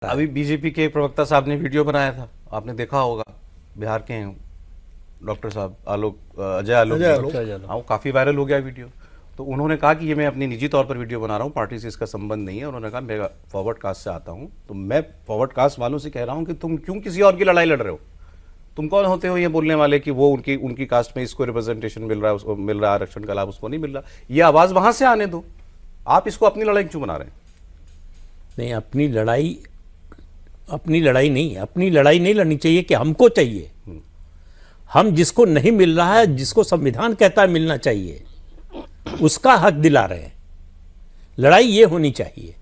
अभी बीजेपी के प्रवक्ता साहब ने वीडियो बनाया था, आपने देखा होगा, बिहार के हैं डॉक्टर साहब अजय आलोक। हाँ, वो काफ़ी वायरल हो गया वीडियो। तो उन्होंने कहा कि ये मैं अपनी निजी तौर पर वीडियो बना रहा हूँ, पार्टी से इसका संबंध नहीं है। उन्होंने कहा मैं फॉरवर्ड कास्ट से आता हूँ, तो मैं फॉरवर्ड कास्ट वालों से कह रहा हूँ कि तुम क्यों किसी और की लड़ाई लड़ रहे हो? तुम कौन होते हो ये बोलने वाले कि वो उनकी कास्ट में इसको रिप्रेजेंटेशन मिल रहा है, उसको मिल रहा है आरक्षण का लाभ, उसको नहीं मिल रहा? ये आवाज़ वहाँ से आने दो, आप इसको अपनी लड़ाई क्यों बना रहे हैं? नहीं, अपनी लड़ाई नहीं लड़नी चाहिए कि हमको चाहिए। हम जिसको नहीं मिल रहा है, जिसको संविधान कहता है मिलना चाहिए, उसका हक दिला रहे हैं। लड़ाई ये होनी चाहिए।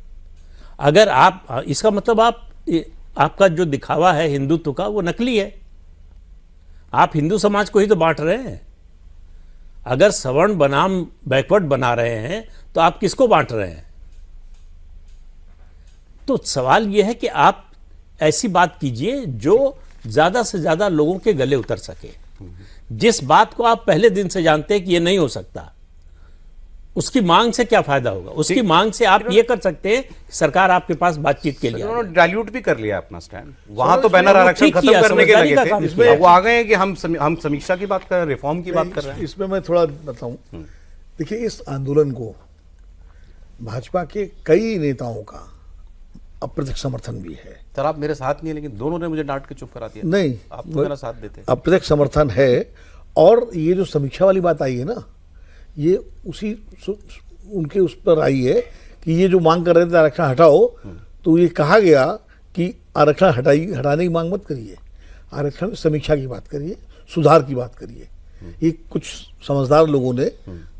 अगर आप इसका मतलब आपका जो दिखावा है हिंदुत्व का, वो नकली है। आप हिंदू समाज को ही तो बांट रहे हैं। अगर सवर्ण बनाम बैकवर्ड बना रहे हैं तो आप किसको बांट रहे हैं? तो सवाल यह है कि आप ऐसी बात कीजिए जो ज्यादा से ज्यादा लोगों के गले उतर सके। जिस बात को आप पहले दिन से जानते हैं कि यह नहीं हो सकता, उसकी मांग से क्या फायदा होगा? उसकी मांग से आप ये कर सकते हैं, सरकार आपके पास बातचीत के लिए। उन्होंने डाइल्यूट भी कर लिया अपना स्टैंड। वहां तो बैनर आरक्षण खत्म करने के लगे थे, वो आ गए हैं कि हम समीक्षा की बात कर रहे हैं, रिफॉर्म की बात कर रहे हैं। इसमें मैं थोड़ा बताऊं, देखिए इस आंदोलन को भाजपा के कई नेताओं का अप्रत्यक्ष समर्थन भी है। सर आप मेरे साथ नहीं है, लेकिन दोनों ने मुझे डांट के चुप करा दिया। नहीं, आप तो मेरा साथ देते। अप्रत्यक्ष समर्थन है। और ये जो समीक्षा वाली बात आई है ना, ये उनके उस पर आई है कि ये जो मांग कर रहे थे आरक्षण हटाओ, तो ये कहा गया कि आरक्षण हटाने की मांग मत करिए, आरक्षण में समीक्षा की बात करिए, सुधार की बात करिए। ये कुछ समझदार लोगों ने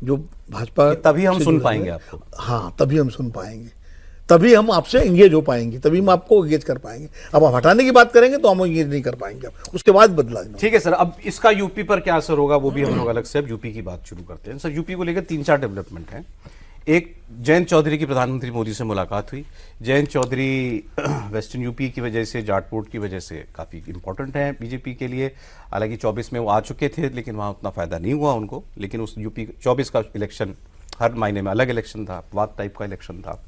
जो भाजपा, तभी हम सुन पाएंगे आपको। हाँ, तभी हम सुन पाएंगे, तभी हम आपसे एंगेज हो पाएंगे, तभी हम आपको एंगेज कर पाएंगे। अब आप हटाने की बात करेंगे तो हम एंगेज नहीं कर पाएंगे, उसके बाद बदला। ठीक है सर, अब इसका यूपी पर क्या असर होगा वो भी हम लोग अलग से अब यूपी की बात शुरू करते हैं। सर यूपी को लेकर 3-4 डेवलपमेंट हैं। एक, जयंत चौधरी की प्रधानमंत्री मोदी से मुलाकात हुई। जयंत चौधरी वेस्टर्न यूपी की वजह से, जाटपूट की वजह से काफ़ी इंपॉर्टेंट है बीजेपी के लिए। हालांकि 24 में वो आ चुके थे, लेकिन वहाँ उतना फ़ायदा नहीं हुआ उनको। लेकिन उस यूपी 24 का इलेक्शन हर महीने में अलग इलेक्शन था, वाद टाइप का इलेक्शन था।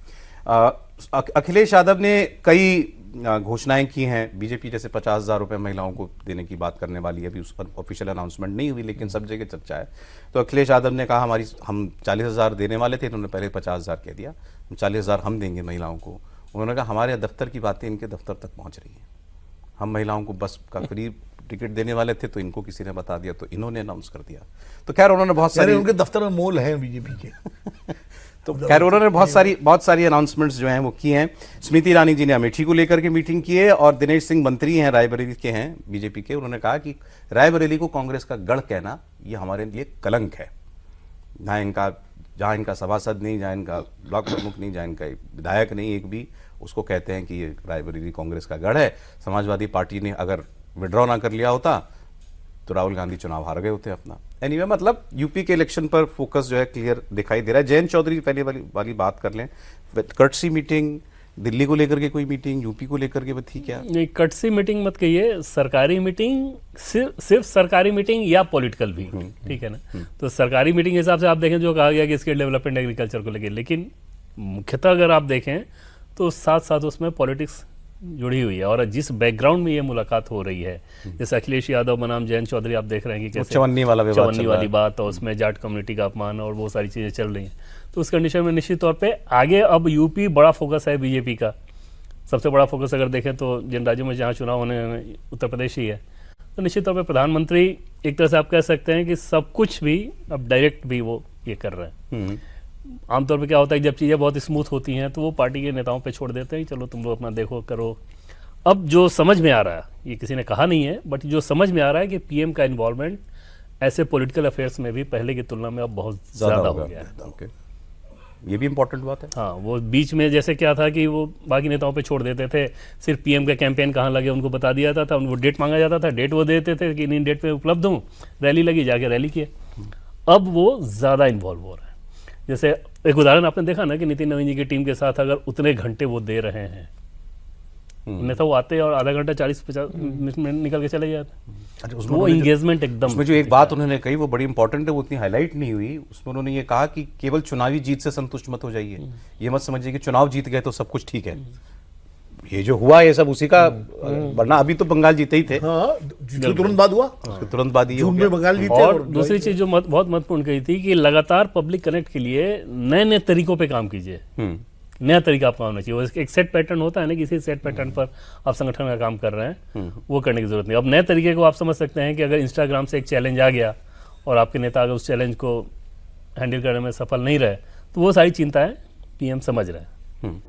अखिलेश यादव ने कई घोषणाएं की हैं। बीजेपी जैसे 50,000 रुपये महिलाओं को देने की बात करने वाली है, अभी उस पर ऑफिशियल अनाउंसमेंट नहीं हुई, लेकिन सब जगह चर्चा है। तो अखिलेश यादव ने कहा हम 40,000 देने वाले थे, इन्होंने पहले 50,000 कह दिया, 40,000 हम देंगे महिलाओं को। उन्होंने कहा हमारे दफ्तर की बातें इनके दफ्तर तक पहुँच रही हैं, हम महिलाओं को बस का फ्री टिकट देने वाले थे, तो इनको किसी ने बता दिया, तो इन्होंने अनाउंस कर दिया। तो खैर उन्होंने बहुत सारी, उनके दफ्तर में मोल है बीजेपी के। तो खैर उन्होंने बहुत सारी अनाउंसमेंट्स जो हैं वो की हैं। स्मृति ईरानी जी ने अमेठी को लेकर के मीटिंग की है, और दिनेश सिंह मंत्री हैं, रायबरेली के हैं बीजेपी के। उन्होंने कहा कि रायबरेली को कांग्रेस का गढ़ कहना ये हमारे लिए कलंक है। जहाँ इनका सभासद नहीं, जहाँ इनका ब्लॉक प्रमुख नहीं, जहाँ इनका विधायक नहीं एक भी, उसको कहते हैं कि ये रायबरेली कांग्रेस का गढ़ है। समाजवादी पार्टी ने अगर विड्रॉ ना कर लिया होता तो राहुल गांधी चुनाव हार गए होते अपना। एनीवे, मतलब यूपी के इलेक्शन पर फोकस जो है क्लियर दिखाई दे रहा है। जयंत चौधरी पहले वाली बात कर लें, कर्टसी मीटिंग, दिल्ली को लेकर के कोई मीटिंग, यूपी को लेकर के थी क्या? नहीं, कर्टसी मीटिंग मत कहिए, सरकारी मीटिंग, सिर्फ सरकारी मीटिंग या पॉलिटिकल भी, ठीक है ना। तो सरकारी मीटिंग के हिसाब से आप देखें जो कहा गया कि स्किल डेवलपमेंट एग्रीकल्चर को लेकर, लेकिन मुख्यतः अगर आप देखें तो साथ साथ उसमें पॉलिटिक्स जुड़ी हुई है। और जिस बैकग्राउंड में ये मुलाकात हो रही है, जैसे अखिलेश यादव बनाम जयंत चौधरी, आप देख रहे हैं कि कैसे चवन्नी वाली बात, और उसमें जाट कम्युनिटी का अपमान और बहुत सारी चीज़ें चल रही हैं। तो उस कंडीशन में निश्चित तौर पे आगे अब यूपी बड़ा फोकस है बीजेपी का। सबसे बड़ा फोकस अगर देखें तो जिन राज्यों में जहाँ चुनाव होने हैं, उत्तर प्रदेश ही है। तो निश्चित तौर पर प्रधानमंत्री एक तरह से आप कह सकते हैं कि सब कुछ भी अब डायरेक्ट भी वो ये कर रहे हैं। आमतौर पे क्या होता है, जब चीज़ें बहुत स्मूथ होती हैं तो वो पार्टी के नेताओं पे छोड़ देते हैं, चलो तुम लोग अपना देखो करो। अब जो समझ में आ रहा है, ये किसी ने कहा नहीं है, बट जो समझ में आ रहा है कि पीएम का इन्वॉल्वमेंट ऐसे पॉलिटिकल अफेयर्स में भी पहले की तुलना में अब बहुत ज़्यादा हो गया है। ये भी इंपॉर्टेंट बात है। हाँ, वो बीच में जैसे क्या था कि वो बाकी नेताओं पे छोड़ देते थे, सिर्फ पीएम का कैंपेन कहाँ लगे उनको बता दिया जाता था, उनको डेट मांगा जाता था, डेट वो देते थे कि इन डेट पे उपलब्ध हूँ, रैली लगी, जाके रैली किए। अब वो ज़्यादा इन्वॉल्व हो रहा है। जैसे एक उदाहरण आपने देखा ना कि नितिन नवीन जी की टीम के साथ अगर उतने घंटे वो दे रहे हैं, अन्यथा वो आते और आधा घंटा 40-50 मिनट में निकल के चले जाते। वो इंगेजमेंट एकदम, उसमें जो एक बात उन्होंने कही वो बड़ी इंपॉर्टेंट है, वो उतनी हाईलाइट नहीं हुई। उसमें उन्होंने ये कहा कि केवल चुनावी जीत से संतुष्ट मत हो जाइए, ये मत समझिए कि चुनाव जीत गए तो सब कुछ ठीक है। ये जो हुआ ये सब उसी का, वरना अभी तो बंगाल जीते ही थे, हाँ, जिसके तुरंत बाद हुआ, उसके तुरंत बाद ये हो जून गया। में बंगाल जीते। और दूसरी चीज जो बहुत महत्वपूर्ण कही थी कि लगातार पब्लिक कनेक्ट के लिए नए नए तरीकों पे काम कीजिए। नया तरीका आपका होना चाहिए। वो एक सेट पैटर्न होता है ना, किसी सेट पैटर्न पर आप संगठन का काम कर रहे हैं, वो करने की जरूरत नहीं। अब नए तरीके को आप समझ सकते हैं कि अगर इंस्टाग्राम से एक चैलेंज आ गया और आपके नेता अगर उस चैलेंज को हैंडल करने में सफल नहीं रहे, तो वो सारी चिंताएं पीएम समझ रहे हैं।